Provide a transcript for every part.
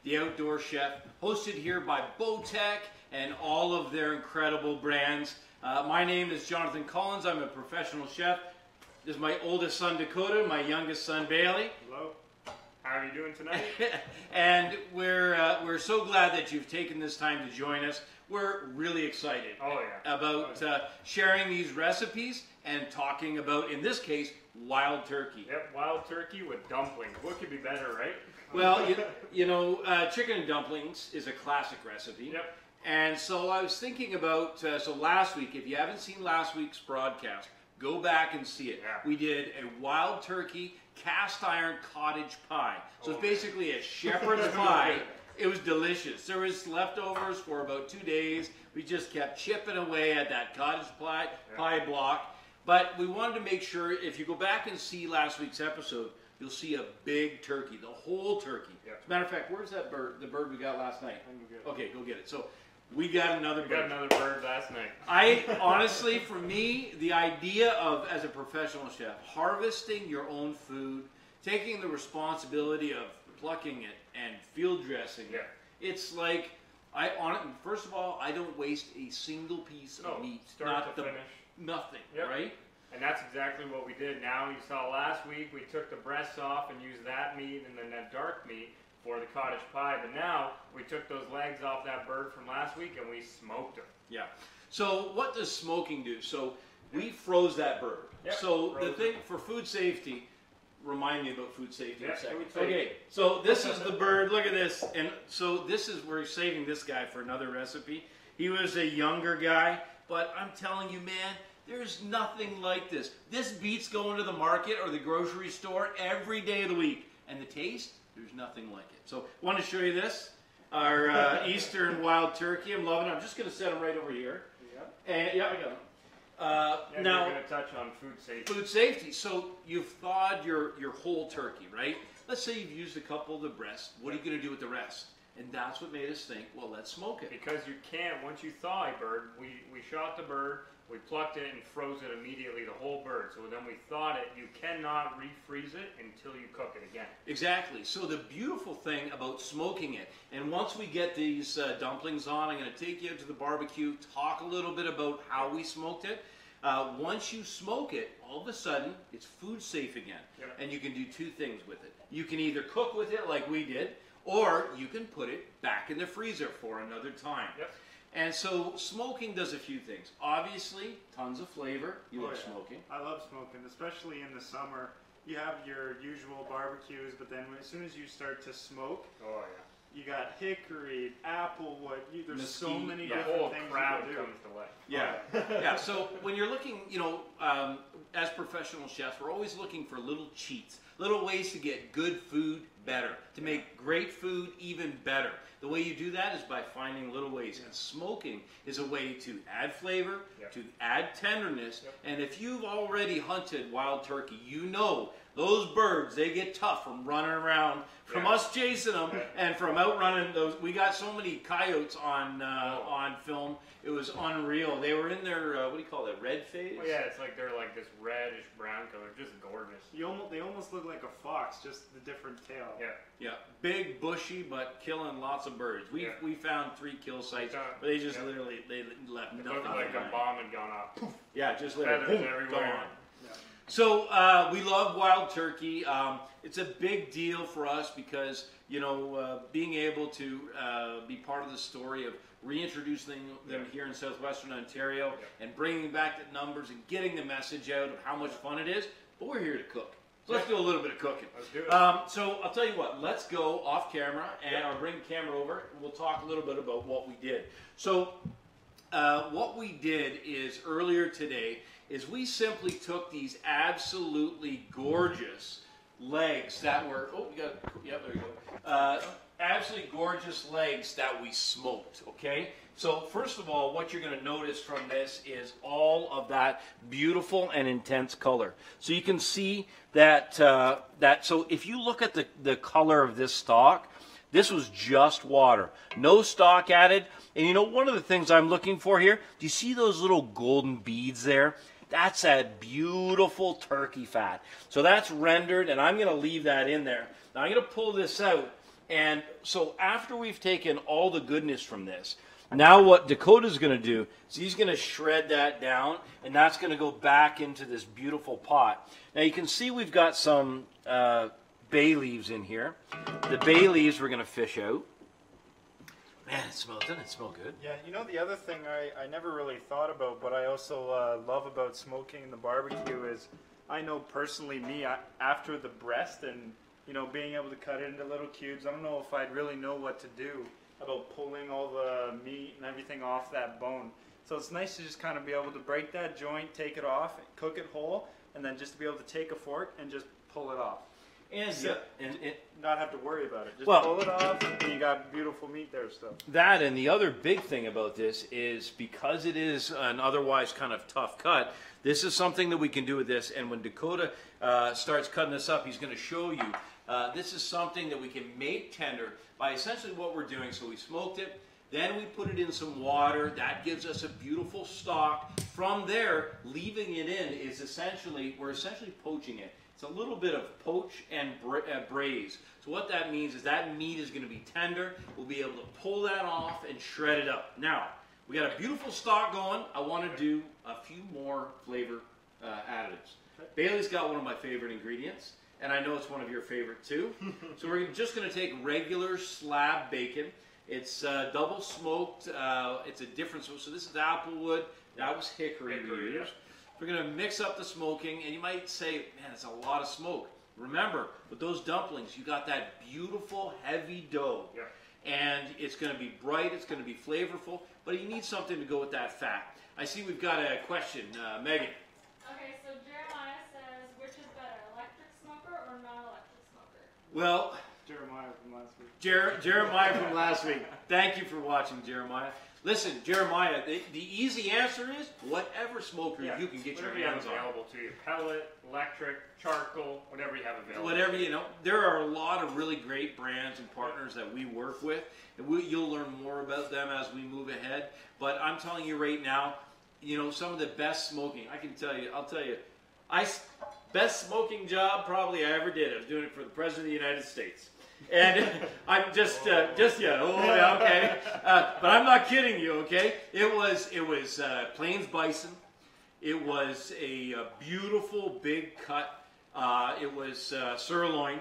the Outdoor Chef, hosted here by Bowtech and all of their incredible brands. My name is Jonathan Collins. I'm a professional chef. This is my oldest son, Dakota, my youngest son, Bailey. Hello. How are you doing tonight? And we're so glad that you've taken this time to join us. We're really excited about sharing these recipes and talking about, in this case, wild turkey. Yep, wild turkey with dumplings. What could be better, right? Well, you know, chicken and dumplings is a classic recipe. Yep. And so I was thinking about, so last week, if you haven't seen last week's broadcast, go back and see it. Yeah. We did a wild turkey cast iron cottage pie. So it's basically a shepherd's pie. It was delicious. There was leftovers for about 2 days. We just kept chipping away at that cottage pie block. But we wanted to make sure, if you go back and see last week's episode, you'll see a big turkey, the whole turkey. Yeah. As a matter of fact, where's that bird? The bird we got last night. Okay, go get it. So we got another bird. We got another bird last night. I honestly, for me, the idea of, as a professional chef, harvesting your own food, taking the responsibility of plucking it and field dressing it, it's like, first of all, I don't waste a single piece of meat. Start to finish. Nothing, Yep. right? And that's exactly what we did. Now, you saw last week, we took the breasts off and used that meat and then that dark meat for the cottage pie. But now, we took those legs off that bird from last week and we smoked them. Yeah. So what does smoking do? So we froze that bird. Yep. So the thing for food safety, remind me about food safety in a second. Food safety. Okay, so this is the bird. Look at this. And so this is, we're saving this guy for another recipe. He was a younger guy, but I'm telling you, man, there's nothing like this. This beats going to the market or the grocery store every day of the week. And the taste, there's nothing like it. So I want to show you this, our Eastern wild turkey. I'm loving it. I'm just going to set him right over here. Yep. And yeah, I got him. And now, we're going to touch on food safety. Food safety. So you've thawed your whole turkey, right? Let's say you've used a couple of the breasts. What are you going to do with the rest? And that's what made us think, well, let's smoke it. Because you can't, once you thaw a bird, we shot the bird, we plucked it and froze it immediately, the whole bird. So then we thawed it. You cannot refreeze it until you cook it again. Exactly. So the beautiful thing about smoking it, and once we get these dumplings on, I'm going to take you out to the barbecue, talk a little bit about how we smoked it. Once you smoke it, all of a sudden, it's food safe again. Yep. And you can do two things with it. You can either cook with it like we did, or you can put it back in the freezer for another time. Yep. And so smoking does a few things. Obviously, tons of flavor. You love smoking. I love smoking, especially in the summer. You have your usual barbecues, but then as soon as you start to smoke, you got hickory, applewood. There's so many different things you can do. Comes to life. Yeah, yeah. So when you're looking, you know, as professional chefs, we're always looking for little cheats, little ways to get good food better, to make great food even better. The way you do that is by finding little ways. And smoking is a way to add flavor, to add tenderness. And if you've already hunted wild turkey, you know those birds, they get tough from running around, from us chasing them, and from outrunning those. We got so many coyotes on film. It was unreal. They were in their, what do you call it, red phase? Well, yeah, it's like they're like this reddish brown color, just gorgeous. They almost look like a fox, just the different tail. Yeah. Yeah, big, bushy, but killing lots of birds. We found 3 kill sites, but they just literally, they left nothing It looked like behind. a bomb had gone off. Yeah, just literally, Feathers boom, everywhere. gone. So we love wild turkey. It's a big deal for us because, you know, being able to be part of the story of reintroducing them here in southwestern Ontario and bringing back the numbers and getting the message out of how much fun it is. But we're here to cook. So let's do a little bit of cooking. Let's do it. So I'll tell you what, let's go off camera and I'll bring the camera over and we'll talk a little bit about what we did. So what we did is earlier today is we simply took these absolutely gorgeous legs that were, there you go. Absolutely gorgeous legs that we smoked, okay? So first of all, what you're going to notice from this is all of that beautiful and intense color. So you can see that, so if you look at the color of this stock, this was just water, no stock added. And you know, one of the things I'm looking for here, do you see those little golden beads there? That's that beautiful turkey fat. So that's rendered, and I'm going to leave that in there. Now I'm going to pull this out, And so after we've taken all the goodness from this, now what Dakota's going to do is he's going to shred that down, and that's going to go back into this beautiful pot. Now you can see we've got some bay leaves in here. The bay leaves we're going to fish out. Man, doesn't it smell good? Yeah, you know, the other thing I never really thought about, but I also love about smoking the barbecue is, I know personally me, after the breast and, you know, being able to cut it into little cubes, I don't know if I'd really know what to do about pulling all the meat and everything off that bone. So it's nice to just kind of be able to break that joint, take it off, cook it whole, and then just to be able to take a fork and just pull it off. And, not have to worry about it. Just well, pull it off, and you got beautiful meat there still. That, and the other big thing about this is because it is an otherwise kind of tough cut, this is something that we can do with this. And when Dakota starts cutting this up, he's going to show you. This is something that we can make tender by essentially what we're doing. So we smoked it, then we put it in some water. That gives us a beautiful stock. From there, leaving it in is essentially, we're essentially poaching it. It's a little bit of poach and braise. So what that means is that meat is going to be tender. We'll be able to pull that off and shred it up. Now, we got a beautiful stock going. I want to do a few more flavor additives. Bailey's got one of my favorite ingredients, and I know it's one of your favorite too. So we're just going to take regular slab bacon. It's double smoked. It's a different, so this is applewood. That was hickory we used. Yeah. We're going to mix up the smoking, and you might say, man, it's a lot of smoke. Remember, with those dumplings, you got that beautiful, heavy dough. Yeah. And it's going to be bright, it's going to be flavorful, but you need something to go with that fat. I see we've got a question. Megan. Okay, so Jeremiah says, which is better, electric smoker or non-electric smoker? Well, Jeremiah from last week. Jeremiah from last week. Thank you for watching, Jeremiah. Listen, Jeremiah, the easy answer is whatever smoker you can get your hands on. Available to you. Pellet, electric, charcoal, whatever you have available. Whatever, you know. There are a lot of really great brands and partners that we work with, and you'll learn more about them as we move ahead. But I'm telling you right now, you know, some of the best smoking, I'll tell you, best smoking job probably I ever did. I was doing it for the President of the United States. And I'm okay. But I'm not kidding you, okay? It was Plains bison. It was a beautiful big cut. It was sirloin.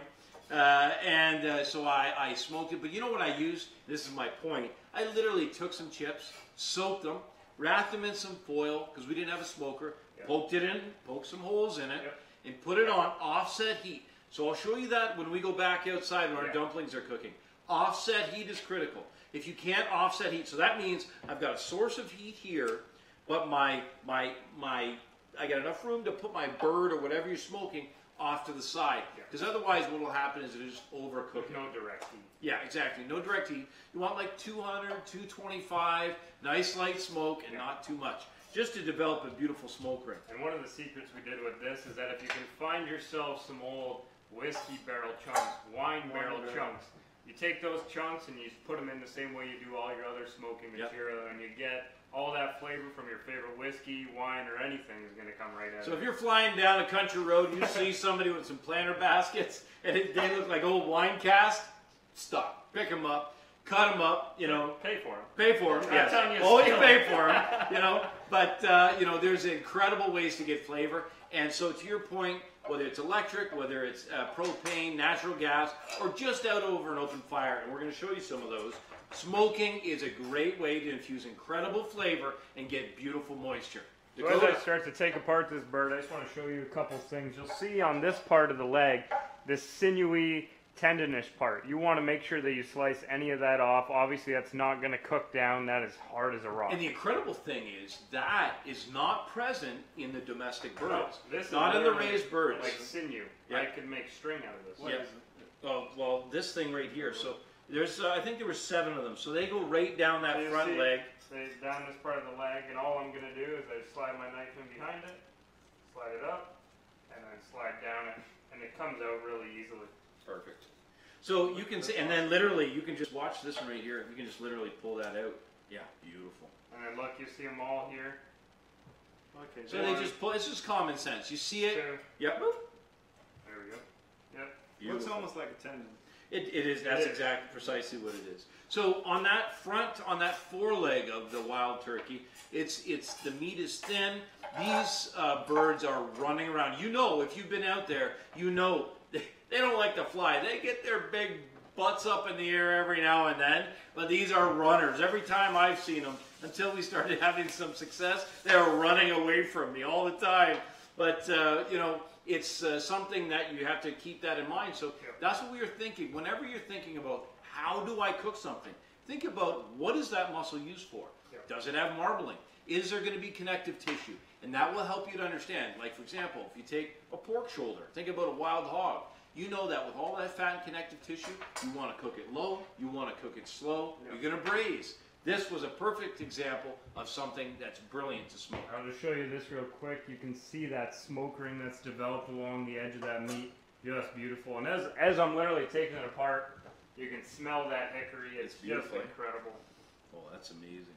So I smoked it. But you know what I used? This is my point. I literally took some chips, soaked them, wrapped them in some foil, because we didn't have a smoker, poked some holes in it, and put it on offset heat. So I'll show you that when we go back outside when our dumplings are cooking. Offset heat is critical. If you can't offset heat, so that means I've got a source of heat here, but I got enough room to put my bird or whatever you're smoking off to the side. Because otherwise what will happen is it'll just overcook it. No direct heat. Yeah, exactly. No direct heat. You want like 200, 225, nice light smoke and not too much. Just to develop a beautiful smoke ring. And one of the secrets we did with this is that if you can find yourself some old whiskey barrel chunks, wine barrel chunks, you take those chunks and you put them in the same way you do all your other smoking material, and you get all that flavor from your favorite whiskey, wine, or anything is going to come right out. So if you're flying down a country road and you see somebody with some planter baskets and they look like old wine casks, stop, pick them up, cut them up, you know. Pay for them. Pay for them, yes. Always pay for them, you know. But, you know, there's incredible ways to get flavor. And so to your point, whether it's electric, whether it's propane, natural gas, or just out over an open fire, and we're going to show you some of those, smoking is a great way to infuse incredible flavor and get beautiful moisture. So as I start to take apart this bird, I just want to show you a couple things. You'll see on this part of the leg, this sinewy, tendonish part. You want to make sure that you slice any of that off. Obviously, that's not going to cook down. That is hard as a rock. And the incredible thing is that is not present in the domestic birds. No, this not is in the raised birds. Like sinew. I could make string out of this. Oh, well, this thing right here. So there's, I think there were 7 of them. So they go right down that front leg. Down this part of the leg, and all I'm going to do is I slide my knife in behind it, slide it up, and then slide down it, and it comes out really easily. Perfect. So you can see, and then literally you can just watch this one right here. You can just literally pull that out. Yeah, beautiful. And then look, you see them all here. Okay. So they just pull. It's just common sense. You see it. Yep. There we go. Yep. Beautiful. Looks almost like a tendon. It is. That's exactly precisely what it is. So on that foreleg of the wild turkey, it's the meat is thin. These birds are running around. You know, if you've been out there, you know they don't like to fly. They get their big butts up in the air every now and then, but these are runners. Every time I've seen them, until we started having some success, they are running away from me all the time. But you know, it's something that you have to keep that in mind. So that's what we were thinking. Whenever you're thinking about how do I cook something, think about what is that muscle used for? Does it have marbling? Is there going to be connective tissue? And that will help you to understand. Like, for example, if you take a pork shoulder, think about a wild hog. You know that with all that fat and connective tissue, you want to cook it low, you want to cook it slow, you're going to braise. This was a perfect example of something that's brilliant to smoke. I'll just show you this real quick. You can see that smoke ring that's developed along the edge of that meat. Just beautiful. And as I'm literally taking it apart, you can smell that hickory. It's just incredible. Oh, that's amazing.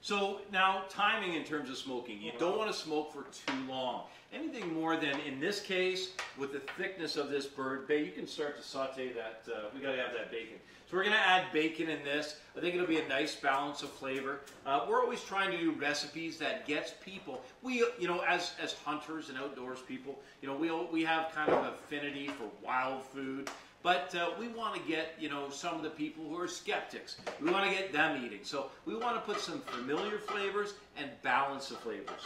So now, timing in terms of smoking. You don't want to smoke for too long. Anything more than, in this case, with the thickness of this bird, you can start to saute that. We got to have that bacon. So we're going to add bacon in this. I think it'll be a nice balance of flavor. We're always trying to do recipes that gets people. We, you know, as hunters and outdoors people, you know, we have kind of affinity for wild food. But we want to get, you know, some of the people who are skeptics. We want to get them eating. So we want to put some familiar flavors and balance the flavors.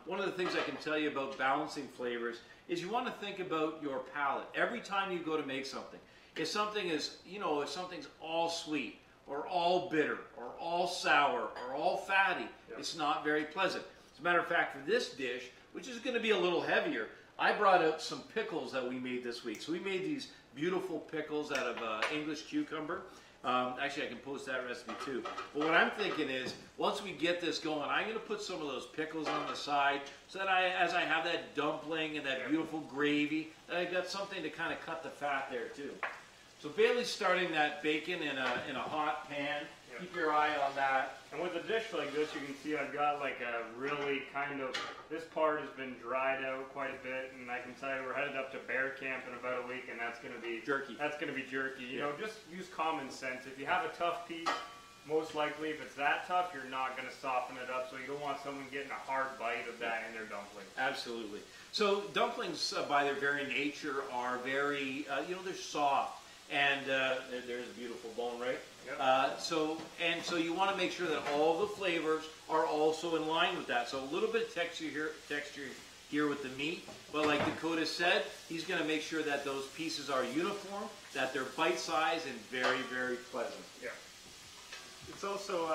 One of the things I can tell you about balancing flavors is you want to think about your palate. Every time you go to make something, if something is, you know, if something's all sweet or all bitter or all sour or all fatty, it's not very pleasant. As a matter of fact, for this dish, which is going to be a little heavier, I brought out some pickles that we made this week. So we made these beautiful pickles out of English cucumber. Actually, I can post that recipe too. But what I'm thinking is, once we get this going, I'm going to put some of those pickles on the side so that as I have that dumpling and that beautiful gravy, that I got something to kind of cut the fat there too. So Bailey's starting that bacon in a hot pan. Keep your eye on that. And with a dish like this, you can see I've got like a really kind of, this part has been dried out quite a bit, and I can tell you we're headed up to bear camp in about a week, and that's going to be jerky. That's going to be jerky. You know, just use common sense. If you have a tough piece, most likely if it's that tough, you're not going to soften it up, so you don't want someone getting a hard bite of that in their dumpling. Absolutely. So dumplings, by their very nature, are very, you know, they're soft. And there's a beautiful bone, right? Yep. So you want to make sure that all the flavors are also in line with that. So a little bit of texture here with the meat. But like Dakota said, he's going to make sure that those pieces are uniform, that they're bite-sized and very, very pleasant. Yeah. It's also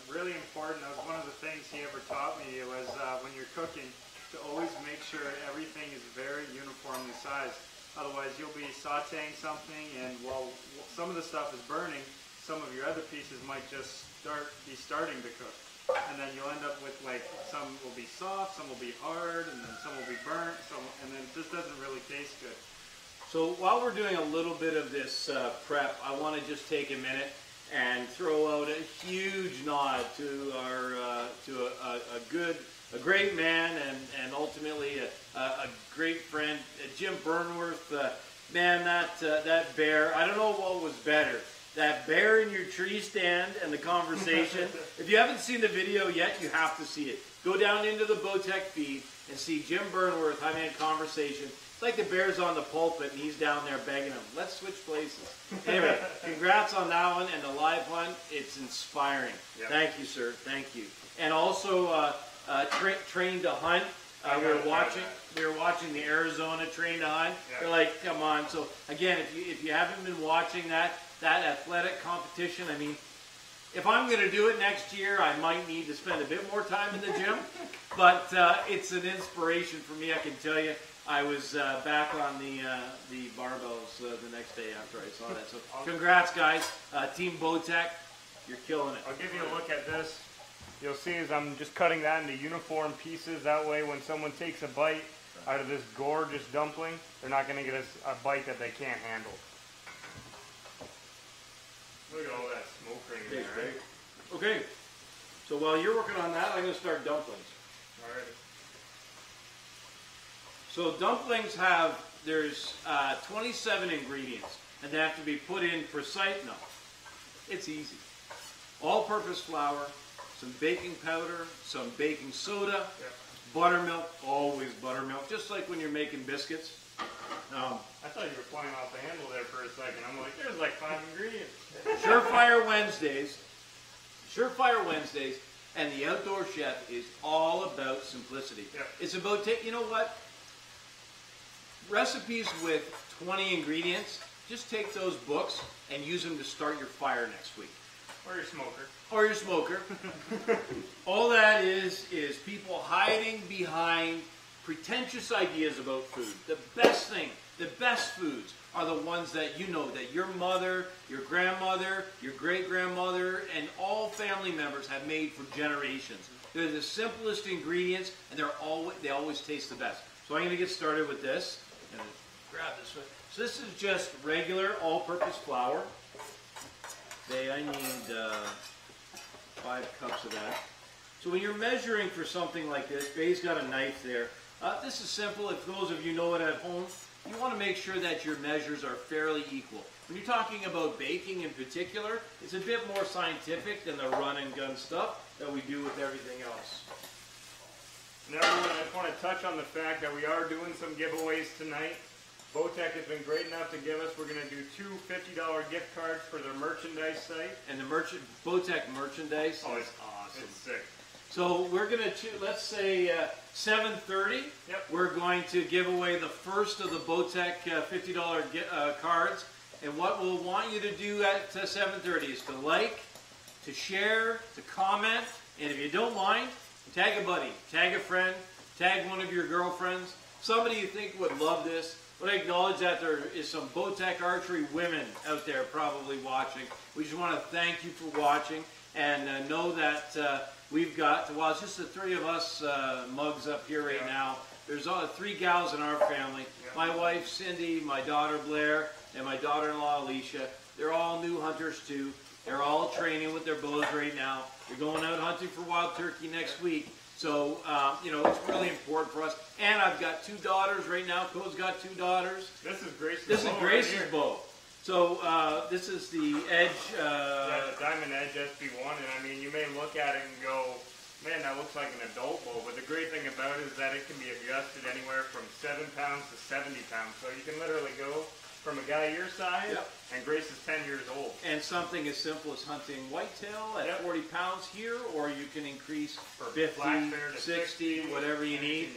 really important. That was one of the things he ever taught me was when you're cooking, to always make sure everything is very uniformly sized. Otherwise, you'll be sauteing something, and while some of the stuff is burning, some of your other pieces might just be starting to cook. And then you'll end up with, like, some will be soft, some will be hard, and then some will be burnt, and then it just doesn't really taste good. So while we're doing a little bit of this prep, I want to just take a minute and throw out a huge nod to our a great man and ultimately a great friend, Jim Burnworth. Man, that bear, I don't know what was better. That bear in your tree stand and the conversation. If you haven't seen the video yet, you have to see it. Go down into the Bowtech feed and see Jim Burnworth having a conversation. It's like the bear's on the pulpit and he's down there begging him, let's switch places. Anyway, congrats on that one and the live one. It's inspiring. Yep. Thank you, sir. Thank you. And also, Train to Hunt. We were watching the Arizona Train to Hunt. They're like, come on. So again, if you haven't been watching that athletic competition, I mean, if I'm going to do it next year, I might need to spend a bit more time in the gym. But it's an inspiration for me. I can tell you, I was back on the barbells the next day after I saw that. So congrats, guys. Team Bowtech, you're killing it. I'll give you a look at this. You'll see as I'm just cutting that into uniform pieces. That way when someone takes a bite out of this gorgeous dumpling, they're not going to get a bite that they can't handle. Look at all that smoke ring in there. Right? Okay, so while you're working on that, I'm going to start dumplings. All right. So dumplings there's 27 ingredients. and they have to be put in precise. No, it's easy. All-purpose flour, some baking powder, some baking soda, buttermilk, always buttermilk, just like when you're making biscuits. I thought you were flying off the handle there for a second. I'm like, there's like 5 ingredients. Surefire Wednesdays, and the Outdoor Chef is all about simplicity. Yep. It's about, you know what? Recipes with 20 ingredients, just take those books and use them to start your fire next week. Or your smoker. Or your smoker. All that is people hiding behind pretentious ideas about food. The best thing, the best foods are the ones that you know that your mother, your grandmother, your great-grandmother, and all family members have made for generations. They're the simplest ingredients, and they always taste the best. So I'm going to get started with this. I'm going to grab this one. So this is just regular all-purpose flour. I need 5 cups of that. So when you're measuring for something like this, Bay's got a knife there. This is simple. If those of you know it at home, you want to make sure that your measures are fairly equal. When you're talking about baking in particular, it's a bit more scientific than the run and gun stuff that we do with everything else. Now, everyone, I just want to touch on the fact that we are doing some giveaways tonight. Bowtech has been great enough to give us, we're going to do 2 $50 gift cards for their merchandise site. And the Bowtech merchandise is awesome. It's sick. So we're going to, let's say 7:30, we're going to give away the first of the Bowtech $50 cards. And what we'll want you to do at 7:30 is to like, to share, to comment, and if you don't mind, tag a buddy, tag a friend, tag one of your girlfriends, somebody you think would love this. But I acknowledge that there is some Bowtech archery women out there probably watching. We just want to thank you for watching and know that we've got, well, it's just the 3 of us mugs up here right now. There's 3 gals in our family. My wife, Cindy, my daughter, Blair, and my daughter-in-law, Alicia. They're all new hunters, too. They're all training with their bows right now. They're going out hunting for wild turkey next week. So, you know, it's really important for us. And I've got 2 daughters right now. Cole's got 2 daughters. This is Grace's bow. This is Grace's bow. So, this is the Edge. Yeah, the Diamond Edge SB1. And I mean, you may look at it and go, man, that looks like an adult bow. But the great thing about it is that it can be adjusted anywhere from 7 pounds to 70 pounds. So you can literally go from a guy your size, and Grace is 10 years old. And something as simple as hunting whitetail at 40 pounds here, or you can increase for 50, 60, whatever you need.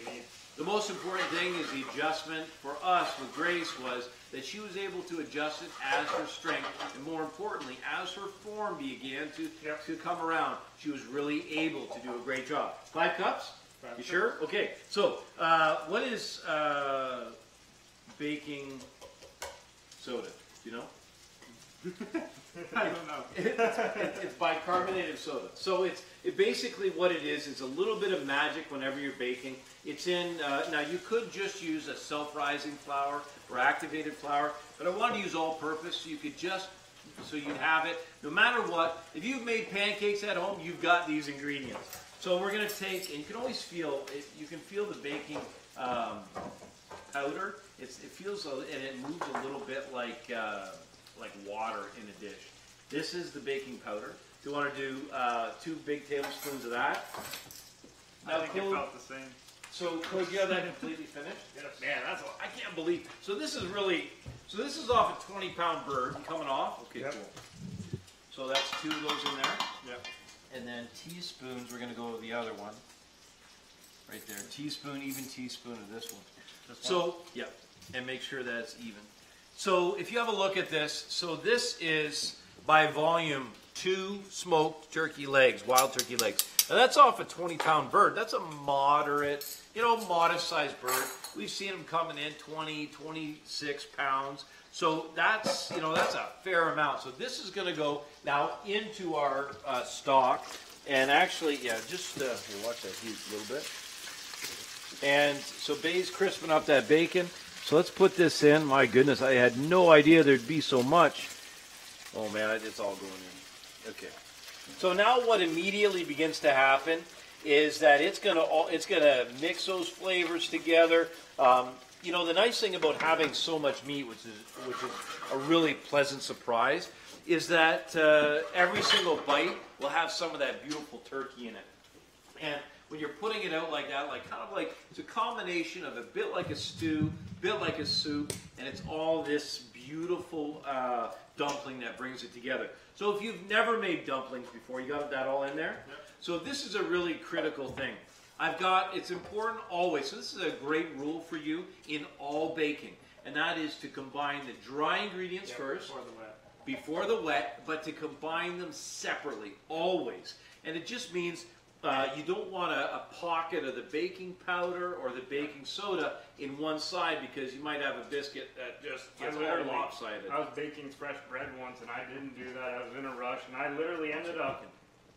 The most important thing is the adjustment for us with Grace was that she was able to adjust it as her strength, and more importantly, as her form began to come around, she was really able to do a great job. 5 cups? You sure? Okay. So, what is baking soda? Do you know? I don't know. It's bicarbonate of soda. So it's basically what it is a little bit of magic whenever you're baking. It's in, now you could just use a self-rising flour or activated flour, but I wanted to use all-purpose so you could just, so you'd have it. No matter what, if you've made pancakes at home, you've got these ingredients. So we're going to take, and you can always feel, you can feel the baking powder. It feels, and it moves a little bit like water in a dish. This is the baking powder. You want to do 2 big tablespoons of that. Now, I think it felt the same. So, Cody, you have that completely finished? Yes. Man, I can't believe. So this is really, this is off a 20-pound bird coming off. Okay, cool. So that's 2 of those in there. Yep. And then teaspoons, we're going to go with the other one. Right there. Teaspoon, even teaspoon of this one. So, and make sure that it's even. So if you have a look at this, so this is by volume 2 smoked turkey legs, wild turkey legs. Now that's off a 20-pound bird. That's a moderate, modest-sized bird. We've seen them coming in 20, 26 pounds. So that's, that's a fair amount. So this is going to go now into our stock. And actually, just watch that heat a little bit. And so Bay's crisping up that bacon. So let's put this in. My goodness, I had no idea there'd be so much. Oh man, it's all going in. Okay. So now what immediately begins to happen is that it's gonna mix those flavors together. You know, the nice thing about having so much meat, which is a really pleasant surprise, is that every single bite will have some of that beautiful turkey in it. And when you're putting it out like that, like kind of like it's a combination of a bit like a stew, bit like a soup, and it's all this beautiful dumpling that brings it together. So if you've never made dumplings before, you got that all in there? Yep. So this is a really critical thing. It's important always, so this is a great rule for you in all baking, and that is to combine the dry ingredients first, before the wet, but to combine them separately, always. And it just means you don't want a pocket of the baking powder or the baking soda in one side, because you might have a biscuit that just gets all lopsided. I was baking fresh bread once, and I didn't do that. I was in a rush, and I literally ended up,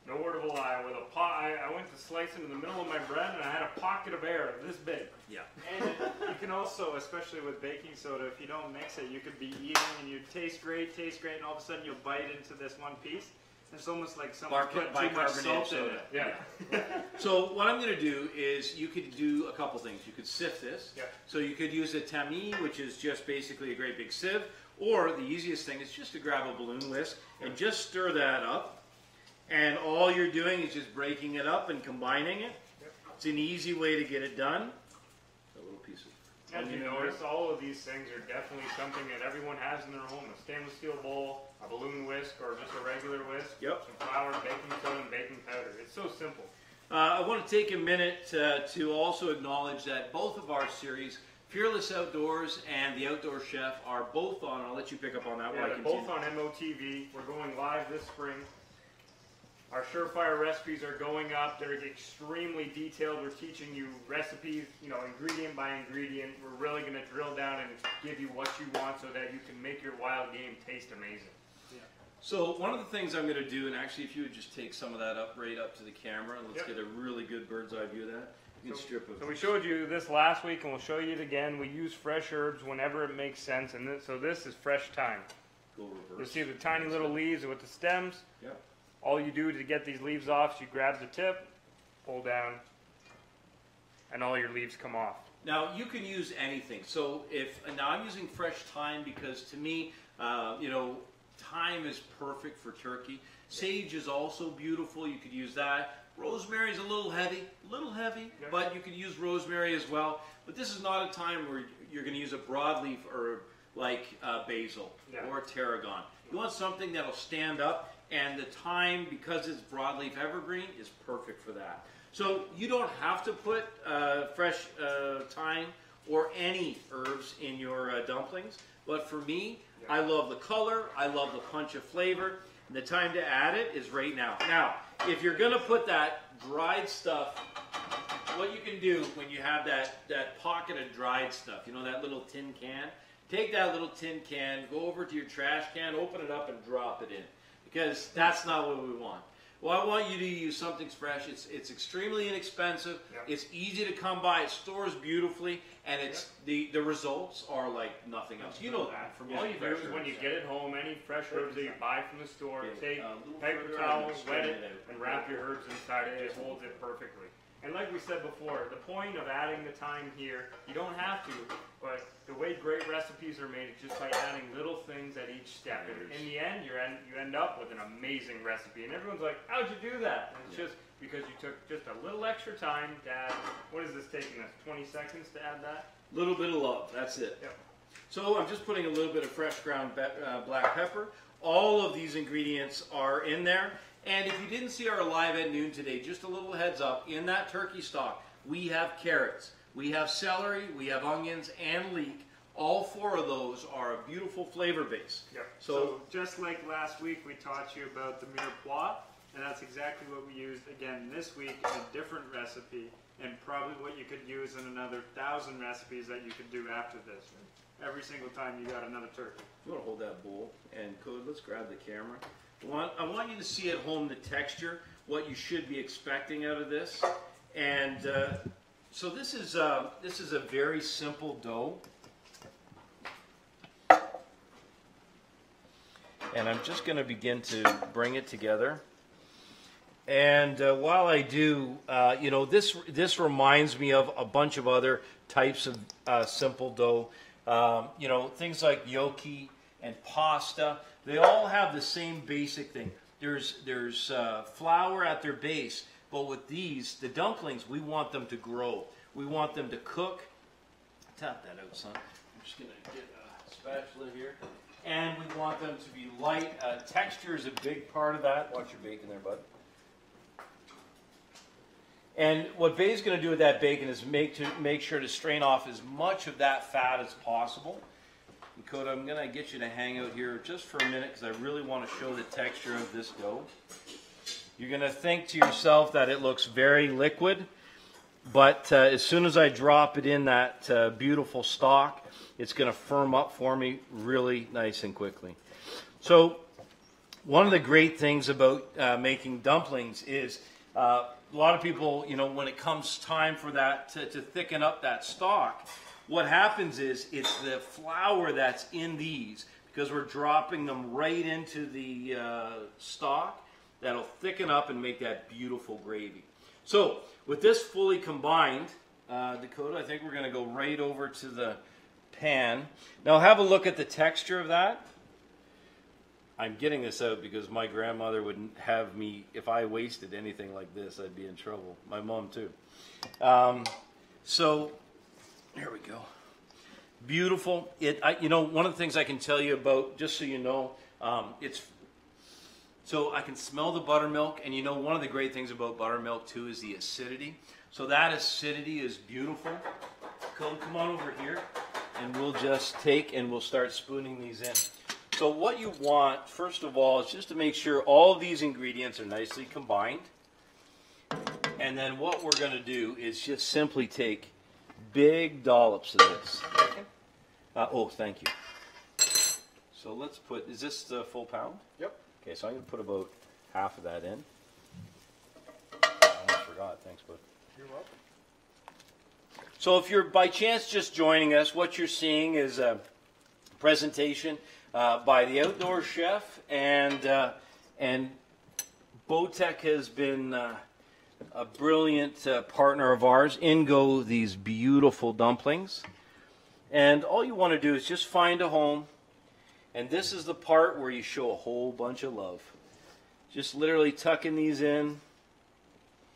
no word of a lie, with a pot. I went to slice into the middle of my bread, and I had a pocket of air this big. Yeah. And you can also, especially with baking soda, if you don't mix it, you could be eating and you taste great, and all of a sudden you'll bite into this one piece. It's almost like someone put too much salt in it. Yeah. So what I'm going to do is you could do a couple things. You could sift this. Yeah. So you could use a tamis, which is just basically a great big sieve. Or the easiest thing is just to grab a balloon whisk and just stir that up. And all you're doing is just breaking it up and combining it. Yep. It's an easy way to get it done. A little piece of... As you notice, all of these things are definitely something that everyone has in their home. A stainless steel bowl, a balloon whisk, or just a regular whisk. Yep. Some flour, baking soda, and baking powder. It's so simple. I want to take a minute to also acknowledge that both of our series, Fearless Outdoors and The Outdoor Chef, are both on. I'll let you pick up on that Yeah, one. they're both on MOTV. We're going live this spring. Our Surefire recipes are going up. They're extremely detailed. We're teaching you recipes, you know, ingredient by ingredient. We're really going to drill down and give you what you want so that you can make your wild game taste amazing. Yeah. So one of the things I'm going to do, and actually if you would just take some of that up right up to the camera, let's get a really good bird's eye view of that. You can strip it. So we showed you this last week, and we'll show you it again. We use fresh herbs whenever it makes sense, and so this is fresh thyme. Go reverse. You'll see the tiny little leaves with the stems. Yeah. All you do to get these leaves off is you grab the tip, pull down, and all your leaves come off. Now you can use anything. So now I'm using fresh thyme because to me, you know, thyme is perfect for turkey. Sage is also beautiful. You could use that. Rosemary is a little heavy, but you could use rosemary as well. But this is not a time where you're going to use a broadleaf herb like basil or tarragon. You want something that'll stand up. And the thyme, because it's broadleaf evergreen, is perfect for that. So you don't have to put fresh thyme or any herbs in your dumplings. But for me, I love the color, I love the punch of flavor, and the time to add it is right now. Now, if you're going to put that dried stuff, what you can do when you have that pocket of dried stuff, you know, that little tin can, take that little tin can, go over to your trash can, open it up, and drop it in. Because that's not what we want. Well, I want you to use something fresh. It's extremely inexpensive. Yep. It's easy to come by. It stores beautifully, and it's the results are like nothing else. You know that from all you do is when you get it home, any fresh herbs that you buy from the store, take paper towel, wet it, and wrap your herbs inside it. It holds it perfectly. And like we said before, the point of adding the thyme here, you don't have to, but the way great recipes are made is just by adding little things at each step. And in the end, you end up with an amazing recipe. And everyone's like, how'd you do that? And it's just because you took just a little extra time to add, what is this taking us, 20 seconds to add that? A little bit of love, that's it. Yep. So I'm just putting a little bit of fresh ground black pepper. All of these ingredients are in there. And if you didn't see our Live at Noon today, just a little heads up, in that turkey stock, we have carrots, we have celery, we have onions, and leek. All four of those are a beautiful flavor base. Yep. So just like last week, we taught you about the mirepoix, and that's exactly what we used again this week in a different recipe, and probably what you could use in another 1,000 recipes that you could do after this. Every single time you got another turkey. You want to hold that bowl, and let's grab the camera. I want you to see at home the texture, what you should be expecting out of this. And so this is a very simple dough. And I'm just going to begin to bring it together. And while I do, you know, this reminds me of a bunch of other types of simple dough. You know, things like gnocchi and pasta. They all have the same basic thing. There's flour at their base, but with these, the dumplings, we want them to grow. We want them to cook. Tap that out, son. I'm just going to get a spatula here. And we want them to be light. Texture is a big part of that. Watch your bacon there, bud. And what Bay's going to do with that bacon is make sure to strain off as much of that fat as possible. Dakota, I'm going to get you to hang out here just for a minute because I really want to show the texture of this dough. You're going to think to yourself that it looks very liquid, but as soon as I drop it in that beautiful stock, it's going to firm up for me really nice and quickly. So one of the great things about making dumplings is a lot of people, you know, when it comes time for that to thicken up that stock, what happens is it's the flour that's in these, because we're dropping them right into the stock, that'll thicken up and make that beautiful gravy. So with this fully combined, Dakota, I think we're going to go right over to the pan. Now have a look at the texture of that. I'm getting this out because my grandmother wouldn't have me, if I wasted anything like this, I'd be in trouble. My mom too. So there we go. Beautiful. You know, one of the things I can tell you about, just so you know, so I can smell the buttermilk, and you know, one of the great things about buttermilk too is the acidity. So that acidity is beautiful. Come on over here, and we'll just take and we'll start spooning these in. So what you want, first of all, is just to make sure all of these ingredients are nicely combined. And then what we're going to do is just simply take big dollops of this. Oh, thank you. So let's put, is this the full pound? Yep. Okay, so I'm going to put about half of that in. I almost forgot. Thanks, bud. You're welcome. So if you're by chance just joining us, what you're seeing is a presentation by the Outdoor Chef, and Bowtech has been a brilliant partner of ours. In go these beautiful dumplings, and all you want to do is just find a home, and this is the part where you show a whole bunch of love. Just literally tucking these in.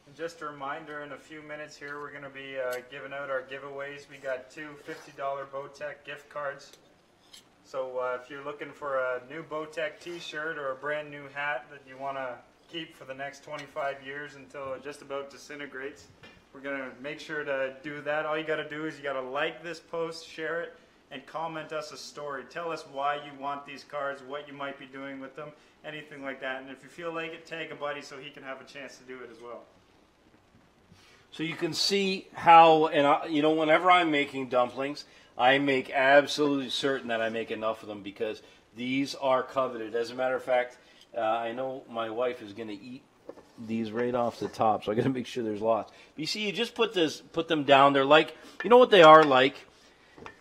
And just a reminder, in a few minutes here, we're going to be giving out our giveaways. We got two $50 Bowtech gift cards. So if you're looking for a new Bowtech t-shirt or a brand new hat that you want to keep for the next 25 years until it just about disintegrates, we're going to make sure to do that. All you got to do is you got to like this post, share it, and comment us a story. Tell us why you want these cards, what you might be doing with them, anything like that. And if you feel like it, tag a buddy so he can have a chance to do it as well. So you can see how, and you know, whenever I'm making dumplings, I make absolutely certain that I make enough of them because these are coveted. As a matter of fact, I know my wife is going to eat these right off the top, so I got to make sure there's lots. But you see, you just put them down. They're like, you know what they are like?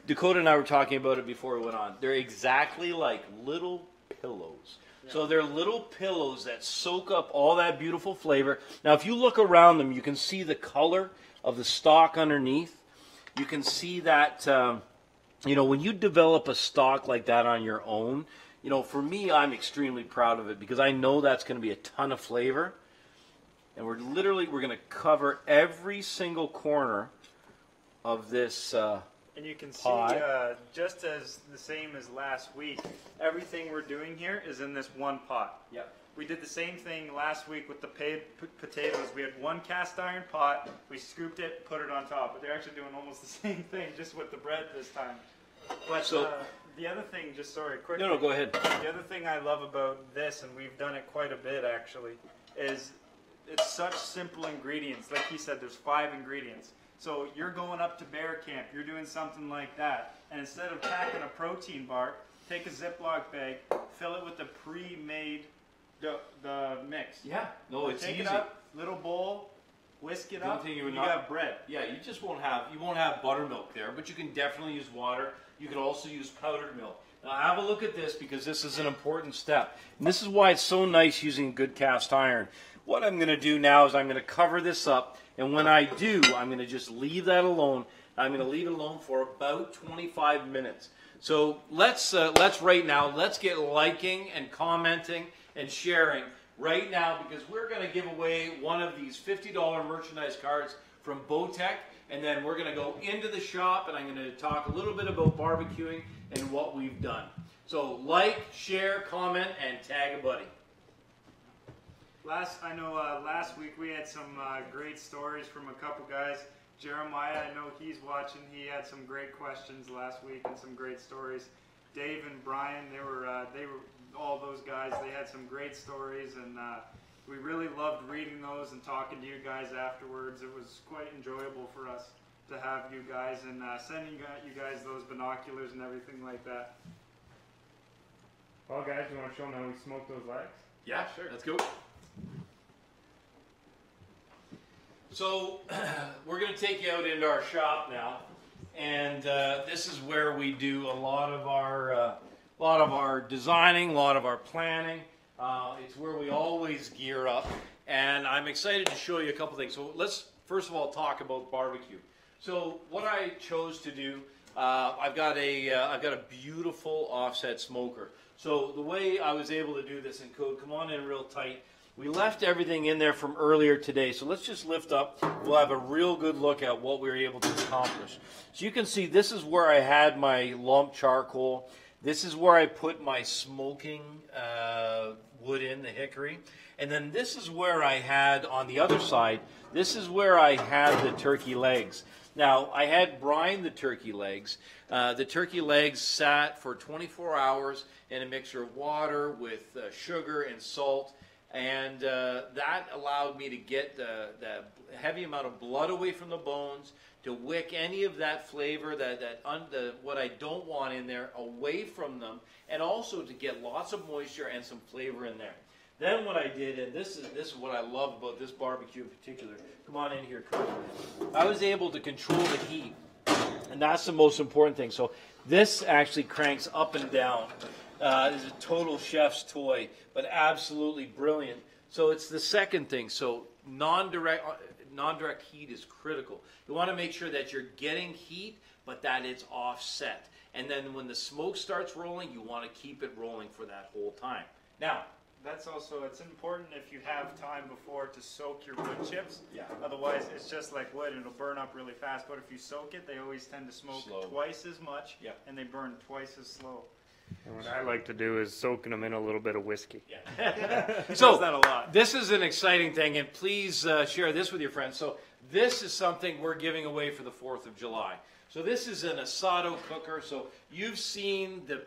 Dakota and I were talking about it before we went on. They're exactly like little pillows. Yeah. So they're little pillows that soak up all that beautiful flavor. Now, if you look around them, you can see the color of the stock underneath. You can see that, you know, when you develop a stock like that on your own, you know, for me, I'm extremely proud of it because I know that's going to be a ton of flavor. And we're going to cover every single corner of this and you can pie. see, just as the same as last week, everything we're doing here is in this one pot. Yep. We did the same thing last week with the potatoes. We had one cast iron pot, we scooped it, put it on top. But they're actually doing almost the same thing, just with the bread this time. But so, the other thing, just sorry, quickly. No, go ahead. The other thing I love about this, and we've done it quite a bit actually, is it's such simple ingredients. Like he said, there's 5 ingredients. So you're going up to bear camp, you're doing something like that, and instead of packing a protein bar, take a Ziploc bag, fill it with the pre-made the mix. Yeah, no, it's Take easy. it up, little bowl, whisk it The only up, thing you you would not- got bread. Yeah, you won't have buttermilk there, but you can definitely use water. You can also use powdered milk. Now have a look at this because this is an important step. And this is why it's so nice using good cast iron. What I'm going to do now is I'm going to cover this up, and when I do, I'm going to just leave that alone. I'm going to leave it alone for about 25 minutes. So let's right now, let's get liking and commenting and sharing right now, because we're going to give away one of these $50 merchandise cards from Bowtech, and then we're going to go into the shop and I'm going to talk a little bit about barbecuing and what we've done. So like, share, comment, and tag a buddy. Last week we had some great stories from a couple guys. Jeremiah, I know he's watching. He had some great questions last week and some great stories. Dave and Brian, they were all those guys. They had some great stories, and we really loved reading those and talking to you guys afterwards. It was quite enjoyable for us to have you guys and sending you guys those binoculars and everything like that. Well, guys, you want to show them how we smoke those legs? Yeah, sure. Let's go. So we're going to take you out into our shop now, and this is where we do a lot of our designing, a lot of our planning. It's where we always gear up, and I'm excited to show you a couple things. So let's first of all talk about barbecue. So what I chose to do, I've got a beautiful offset smoker. So the way I was able to do this in code, come on in real tight. We left everything in there from earlier today, so let's just lift up. We'll have a real good look at what we were able to accomplish. So you can see this is where I had my lump charcoal. This is where I put my smoking wood in, the hickory. And then this is where I had, on the other side, this is where I had the turkey legs. Now, I had brined the turkey legs. The turkey legs sat for 24 hours in a mixture of water with sugar and salt. And that allowed me to get the heavy amount of blood away from the bones, to wick any of that flavor, what I don't want in there, away from them, and also to get lots of moisture and some flavor in there. Then what I did, and this is what I love about this barbecue in particular. Come on in here, Chris. I was able to control the heat, and that's the most important thing. So this actually cranks up and down. It's a total chef's toy, but absolutely brilliant. So it's the second thing. So non-direct heat is critical. You want to make sure that you're getting heat, but that it's offset. And then when the smoke starts rolling, you want to keep it rolling for that whole time. Now, it's important if you have time before to soak your wood chips. Yeah. Otherwise, it's just like wood and it'll burn up really fast. But if you soak it, they always tend to smoke twice as much, and they burn twice as slow. And what I like to do is soaking them in a little bit of whiskey. Yeah. So that a lot. This is an exciting thing, and please share this with your friends. So this is something we're giving away for the 4th of July. So this is an Asado cooker. So you've seen the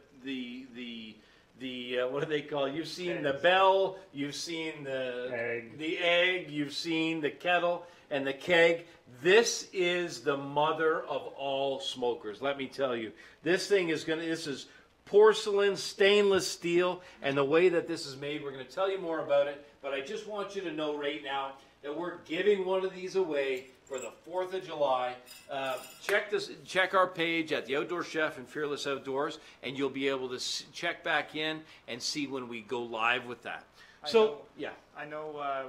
what do they call it? You've seen the bell, you've seen the egg, you've seen the kettle and the keg. This is the mother of all smokers. Let me tell you, this is porcelain, stainless steel, and the way that this is made, we're going to tell you more about it, but I just want you to know right now that we're giving one of these away for the 4th of July. Check our page at The Outdoor Chef and Fearless Outdoors, and you'll be able to check back in and see when we go live with that. I know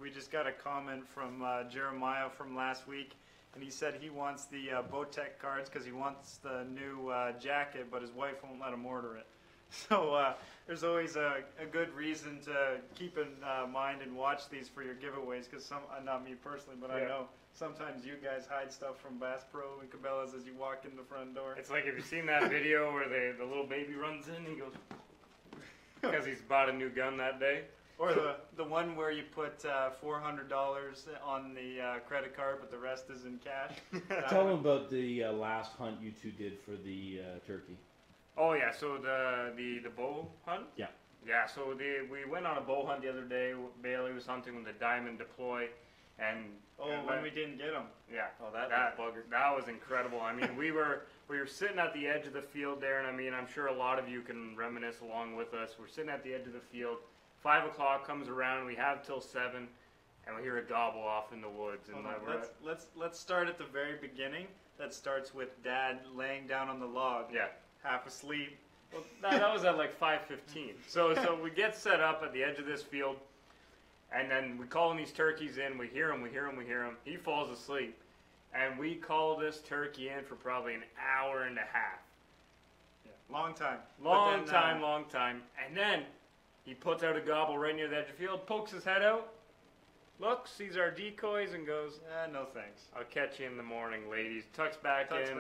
we just got a comment from Jeremiah from last week, and he said he wants the Bowtech cards because he wants the new jacket, but his wife won't let him order it. So there's always a good reason to keep in mind and watch these for your giveaways, because not me personally, but I know sometimes you guys hide stuff from Bass Pro and Cabela's as you walk in the front door. It's like, have you seen that video where the little baby runs in and he goes, because he's bought a new gun that day? Or the one where you put $400 on the credit card, but the rest is in cash. Tell them about the last hunt you two did for the turkey. Oh yeah, so the bow hunt. Yeah. Yeah, so we went on a bow hunt the other day. Bailey was hunting with the Diamond Deploy, and when we didn't get them. Yeah. Oh, that was incredible. I mean, we were sitting at the edge of the field there, and I mean, I'm sure a lot of you can reminisce along with us. We're sitting at the edge of the field. 5 o'clock comes around. We have till 7, and we hear a gobble off in the woods. And let's start at the very beginning. That starts with Dad laying down on the log, half asleep. Well, that was at like 5:15. So we get set up at the edge of this field, and then we calling these turkeys in. We hear him. He falls asleep, and we call this turkey in for probably an hour and a half. Yeah, long time. Long time. And then he puts out a gobble right near the edge of the field, pokes his head out, looks, sees our decoys, and goes, no thanks. I'll catch you in the morning, ladies. Tucks back in.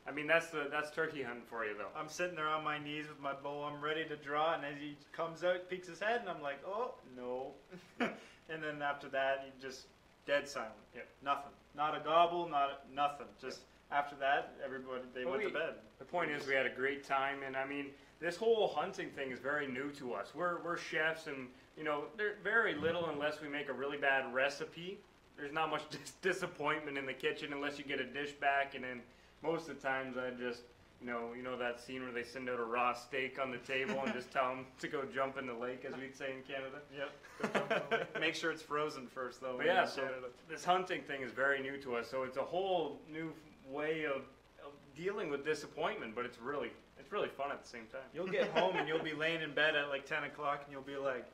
I mean, that's turkey hunting for you, though. I'm sitting there on my knees with my bow. I'm ready to draw, and as he comes out, peeks his head, and I'm like, oh, no. And then after that, he just dead silent. Yep. Nothing. Not a gobble, nothing. Just after that, everybody, they went to bed. The point is we had a great time, and I mean, this whole hunting thing is very new to us. We're chefs, and you know, there's very little unless we make a really bad recipe. There's not much disappointment in the kitchen unless you get a dish back, and then most of the times I just, you know that scene where they send out a raw steak on the table and just tell them to go jump in the lake, as we'd say in Canada. Yep. Make sure it's frozen first, though. But yeah, so this hunting thing is very new to us, so it's a whole new way of dealing with disappointment, but it's really fun at the same time. You'll get home and you'll be laying in bed at like 10 o'clock, and you'll be like,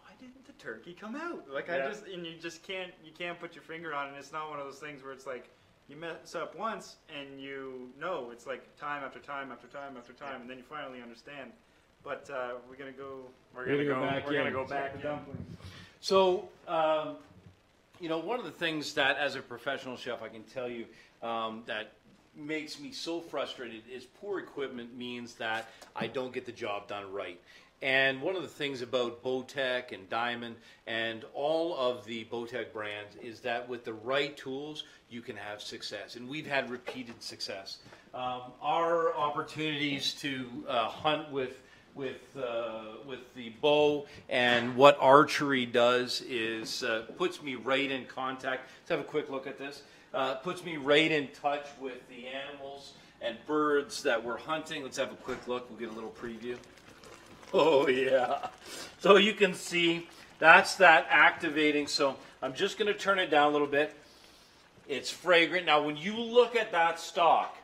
why didn't the turkey come out? Like you can't put your finger on it. And it's not one of those things where it's like you mess up once and it's like time after time after time after time, and then you finally understand. But we're gonna go back in. So one of the things that as a professional chef I can tell you that makes me so frustrated is poor equipment means that I don't get the job done right. And one of the things about Bowtech and Diamond and all of the Bowtech brands is that with the right tools, you can have success. And we've had repeated success. Our opportunities to hunt with the bow and what archery does is puts me right in contact. Let's have a quick look at this. Puts me right in touch with the animals and birds that we're hunting. Let's have a quick look. We'll get a little preview. Oh yeah. So you can see that's that activating. So I'm just going to turn it down a little bit. It's fragrant. Now when you look at that stalk,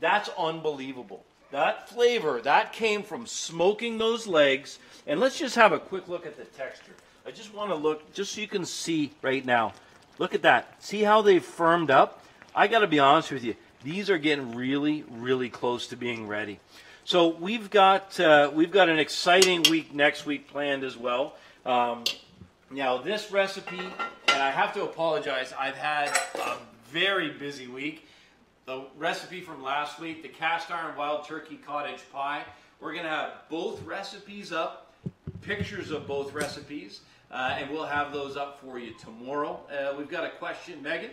that's unbelievable. That flavor, that came from smoking those legs. And let's just have a quick look at the texture. I just want to look, just so you can see right now. Look at that. See how they've firmed up? I got to be honest with you. These are getting really, really close to being ready. So we've got an exciting week next week planned as well. Now this recipe, and I have to apologize, I've had a very busy week. The recipe from last week, the cast iron wild turkey cottage pie, we're going to have both recipes up, pictures of both recipes, and we'll have those up for you tomorrow. We've got a question, Megan?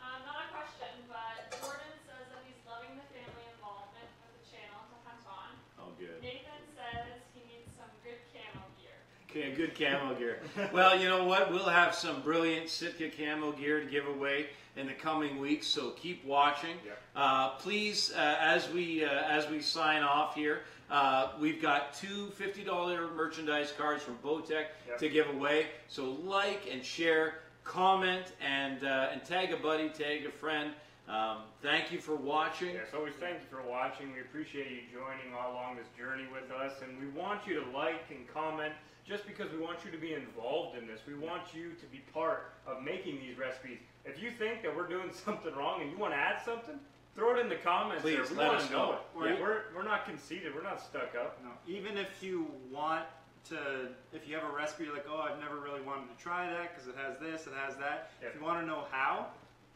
Not a question, but Jordan says that he's loving the family involvement with the channel to hunt on. Oh, good. Nathan says he needs some good camo gear. Okay, good camo gear. Well, you know what? We'll have some brilliant Sitka camo gear to give away in the coming weeks, so keep watching. Yep. Please, as we sign off here, we've got two $50 merchandise cards from Bowtech to give away. So like and share, comment, and tag a buddy, tag a friend. Thank you for watching. Yes, always thank you for watching. We appreciate you joining all along this journey with us, and we want you to like and comment just because we want you to be involved in this. We want you to be part of making these recipes. If you think that we're doing something wrong and you want to add something, throw it in the comments. Please, we let want us to know it. Yeah. We're not conceited. We're not stuck up. No. Even if you want to, if you have a recipe you're like, oh, I've never really wanted to try that because it has this, it has that. Yeah. If you want to know how,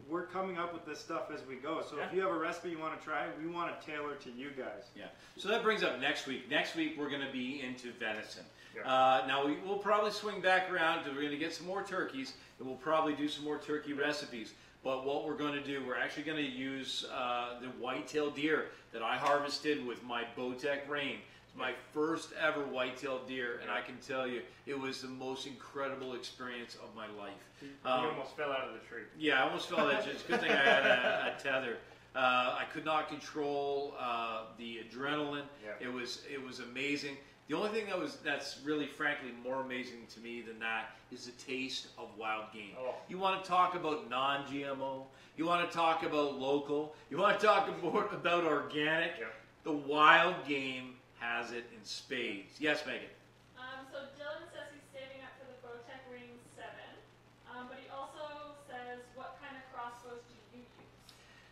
we're coming up with this stuff as we go. So if you have a recipe you want to try, we want to tailor to you guys. Yeah. So that brings up next week. Next week we're going to be into venison. Yeah. Now we'll probably swing back around because we're going to get some more turkeys, and we'll probably do some more turkey recipes. But what we're going to do, we're actually going to use the white-tailed deer that I harvested with my Bowtech Rain. It's my first ever white-tailed deer, and I can tell you, it was the most incredible experience of my life. You almost fell out of the tree. Yeah, I almost fell out. It's a good thing I had a tether. I could not control the adrenaline. Yeah. It was amazing. The only thing that's really, frankly, more amazing to me than that is the taste of wild game. Oh. You want to talk about non-GMO? You want to talk about local? You want to talk about organic? Yep. The wild game has it in spades. Yes, Megan. So Dylan says he's saving up for the Bowtech Ring 7, but he also says, what kind of crossbows do you use?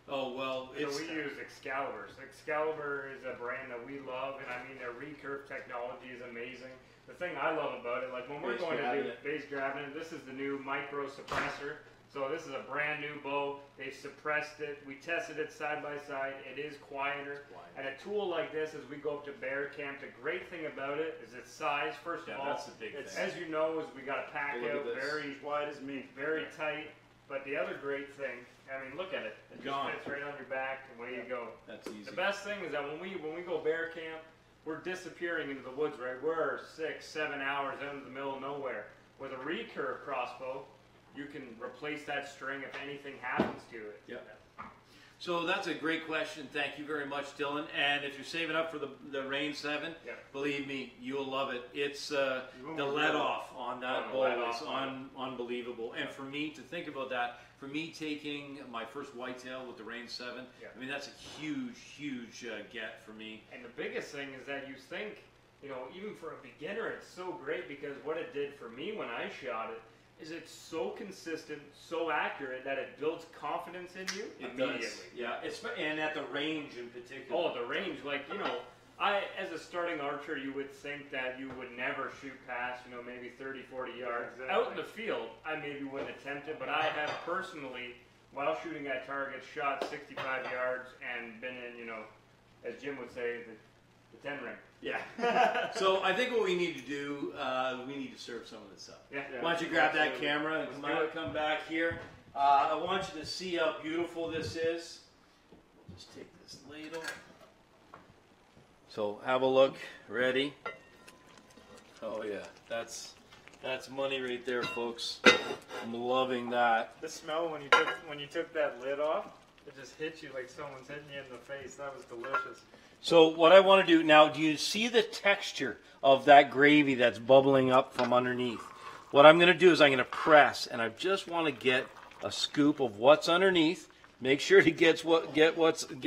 Oh, well, So we use Excalibur. So Excalibur is a brand that we love, and I mean their recurve technology is amazing. The thing I love about it, like when we're going to do base grabbing, this is the new micro suppressor. So this is a brand new bow. They suppressed it. We tested it side by side. It is quieter. And a tool like this, as we go up to bear camp, the great thing about it is its size. First of all, that's the big it's, thing. as you know, is we got a pack out very wide as me. very tight. But the other great thing, I mean, look at it. It just Gone. fits right on your back, and away you go. That's easy. The best thing is that when we go bear camp, we're disappearing into the woods, right? We're 6, 7 hours out in the middle of nowhere. With a recurve crossbow, you can replace that string if anything happens to it. Yep. So that's a great question. Thank you very much, Dylan. And if you're saving up for the Rain 7, Yep. believe me, you'll love it. It's the let off on that bow is unbelievable. And for me to think about that, for me taking my first whitetail with the Rain 7, Yeah. I mean, that's a huge get for me. And the biggest thing is that you think, you know, even for a beginner, it's so great because what it did for me when I shot it is it's so consistent, so accurate that it builds confidence in you immediately. Does. Yeah, and at the range in particular. Oh, the range, like, you know, as a starting archer, you would think that you would never shoot past, you know, maybe 30, 40 yards. Exactly. Out in the field, I maybe wouldn't attempt it, but I have personally, while shooting at target, shot 65 yards and been in, you know, as Jim would say, the 10 ring. Yeah. So I think what we need to do, we need to serve some of this up. Yeah. Why don't you grab that Absolutely. camera and Let's do come back here. I want you to see how beautiful this is. Just take this ladle. So have a look. Ready? Oh yeah, that's money right there, folks. I'm loving that. The smell when you took that lid off, it just hit you like someone's hitting you in the face. That was delicious. So what I want to do now, do you see the texture of that gravy that's bubbling up from underneath? What I'm going to do is I'm going to press, and I just want to get a scoop of what's underneath. Make sure to get what's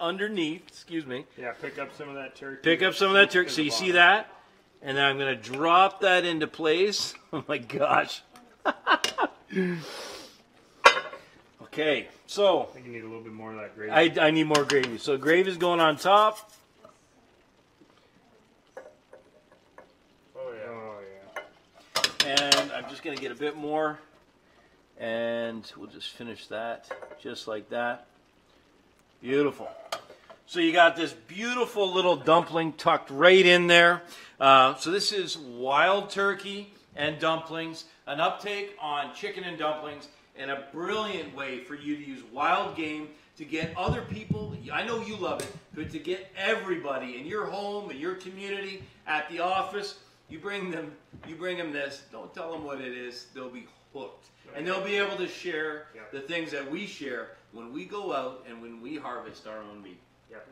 underneath. Excuse me. Yeah, pick up some of that turkey. Pick up some of that turkey. So you see that, and then I'm going to drop that into place. Oh my gosh. Okay, so I think you need a little bit more of that gravy. I need more gravy. So gravy's going on top. Oh yeah. Oh yeah. And I'm just going to get a bit more. And we'll just finish that just like that. Beautiful. So you got this beautiful little dumpling tucked right in there. So this is wild turkey and dumplings, an uptake on chicken and dumplings, and a brilliant way for you to use wild game to get other people, I know you love it, but to get everybody in your home, in your community, at the office, you bring them this, don't tell them what it is, they'll be hooked. And they'll be able to share the things that we share when we go out and when we harvest our own meat. Yep.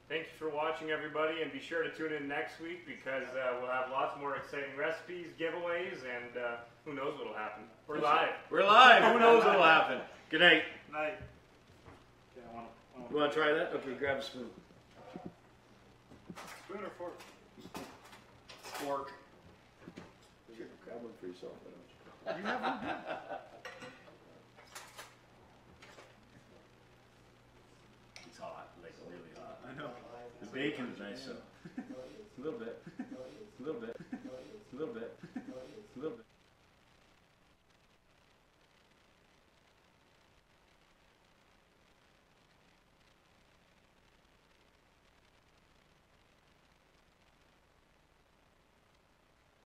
Thank you for watching, everybody, and be sure to tune in next week because we'll have lots more exciting recipes, giveaways, and who knows what'll happen. We're live. We're live. Who knows what'll happen? Good night. Night. You want to try that? Okay, grab a spoon. Spoon or fork? Fork. Grab one for yourself. You have one? It's hot, like really hot. I know. The bacon's nice, so. A little bit. A little bit. A little bit.